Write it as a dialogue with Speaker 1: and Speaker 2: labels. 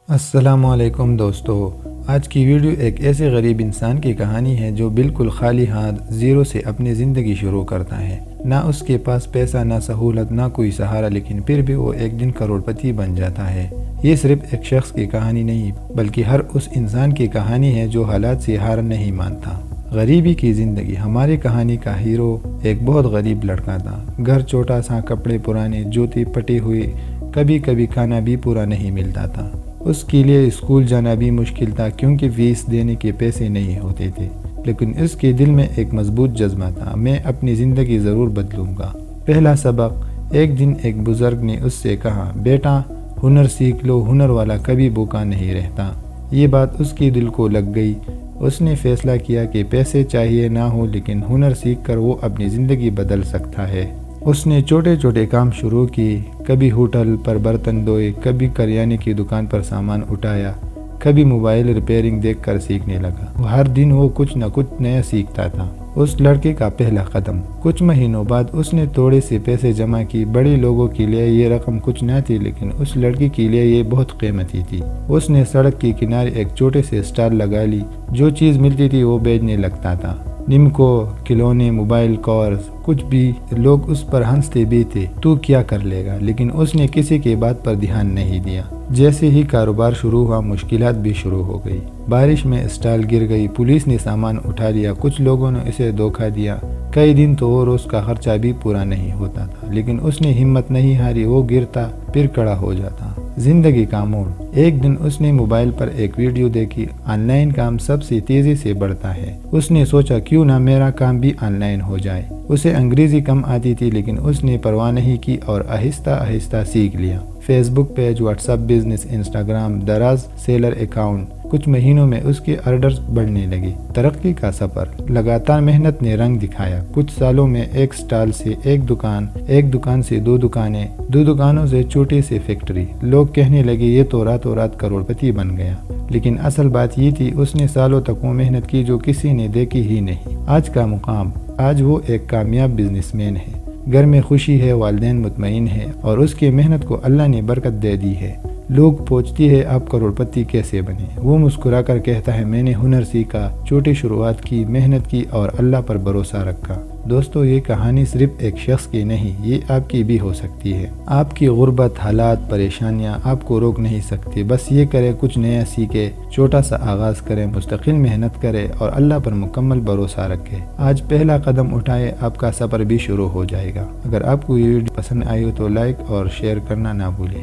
Speaker 1: السلام علیکم دوستو، آج کی ویڈیو ایک ایسے غریب انسان کی کہانی ہے جو بالکل خالی ہاتھ زیرو سے اپنی زندگی شروع کرتا ہے۔ نہ اس کے پاس پیسہ، نہ سہولت، نہ کوئی سہارا، لیکن پھر بھی وہ ایک دن کروڑ پتی بن جاتا ہے۔ یہ صرف ایک شخص کی کہانی نہیں بلکہ ہر اس انسان کی کہانی ہے جو حالات سے ہار نہیں مانتا۔ غریبی کی زندگی۔ ہماری کہانی کا ہیرو ایک بہت غریب لڑکا تھا۔ گھر چھوٹا سا، کپڑے پرانے، جوتے پٹے ہوئے، کبھی کبھی کھانا بھی پورا نہیں ملتا تھا۔ اس کے لیے اسکول جانا بھی مشکل تھا کیونکہ فیس دینے کے پیسے نہیں ہوتے تھے، لیکن اس کے دل میں ایک مضبوط جذبہ تھا، میں اپنی زندگی ضرور بدلوں گا۔ پہلا سبق۔ ایک دن ایک بزرگ نے اس سے کہا، بیٹا ہنر سیکھ لو، ہنر والا کبھی بھوکا نہیں رہتا۔ یہ بات اس کے دل کو لگ گئی۔ اس نے فیصلہ کیا کہ پیسے چاہیے نہ ہو لیکن ہنر سیکھ کر وہ اپنی زندگی بدل سکتا ہے۔ اس نے چھوٹے چھوٹے کام شروع کیے، کبھی ہوٹل پر برتن دھوئے، کبھی کریانے کی دکان پر سامان اٹھایا، کبھی موبائل ریپیئرنگ دیکھ کر سیکھنے لگا۔ ہر دن وہ کچھ نہ کچھ نیا سیکھتا تھا۔ اس لڑکے کا پہلا قدم۔ کچھ مہینوں بعد اس نے تھوڑے سے پیسے جمع کی۔ بڑے لوگوں کے لیے یہ رقم کچھ نہ تھی لیکن اس لڑکی کے لیے یہ بہت قیمتی تھی۔ اس نے سڑک کے کنارے ایک چھوٹے سے اسٹال لگا لی، جو چیز ملتی تھی وہ بیچنے لگتا تھا۔ نمکو، کھلونے، موبائل کورس، کچھ بھی۔ لوگ اس پر ہنستے بھی تھے، تو کیا کر لے گا، لیکن اس نے کسی کی بات پر دھیان نہیں دیا۔ جیسے ہی کاروبار شروع ہوا، مشکلات بھی شروع ہو گئی۔ بارش میں اسٹال گر گئی، پولیس نے سامان اٹھا لیا، کچھ لوگوں نے اسے دھوکہ دیا۔ کئی دن تو وہ روز کا خرچہ بھی پورا نہیں ہوتا تھا، لیکن اس نے ہمت نہیں ہاری۔ وہ گرتا پھر کھڑا ہو جاتا۔ زندگی کا موڑ۔ ایک دن اس نے موبائل پر ایک ویڈیو دیکھی، آن لائن کام سب سے تیزی سے بڑھتا ہے۔ اس نے سوچا کیوں نہ میرا کام بھی آن لائن ہو جائے۔ اسے انگریزی کم آتی تھی لیکن اس نے پرواہ نہیں کی اور آہستہ آہستہ سیکھ لیا۔ Facebook page, WhatsApp business, Instagram, Daraz seller account. کچھ مہینوں میں اس کے آرڈرز بڑھنے لگے۔ ترقی کا سفر۔ لگاتار محنت نے رنگ دکھایا۔ کچھ سالوں میں ایک سٹال سے ایک دکان سے دو دکانیں، دو دکانوں سے چھوٹی سی فیکٹری۔ لوگ کہنے لگے یہ تو راتوں رات کروڑ پتی بن گیا، لیکن اصل بات یہ تھی اس نے سالوں تک وہ محنت کی جو کسی نے دیکھی ہی نہیں۔ آج کا مقام۔ آج وہ ایک کامیاب بزنس مین ہے، گھر میں خوشی ہے، والدین مطمئن ہے اور اس کی محنت کو اللہ نے برکت دے دی ہے۔ لوگ پوچھتی ہے آپ کروڑ پتی کیسے بنے؟ وہ مسکرا کر کہتا ہے میں نے ہنر سیکھا، چھوٹی شروعات کی، محنت کی اور اللہ پر بھروسہ رکھا۔ دوستو، یہ کہانی صرف ایک شخص کی نہیں، یہ آپ کی بھی ہو سکتی ہے۔ آپ کی غربت، حالات، پریشانیاں آپ کو روک نہیں سکتی۔ بس یہ کرے، کچھ نیا سیکھے، چھوٹا سا آغاز کرے، مستقل محنت کرے اور اللہ پر مکمل بھروسہ رکھے۔ آج پہلا قدم اٹھائے، آپ کا سفر بھی شروع ہو جائے گا۔ اگر آپ کو یہ ویڈیو پسند آئی ہو تو لائک اور شیئر کرنا نہ بھولیں۔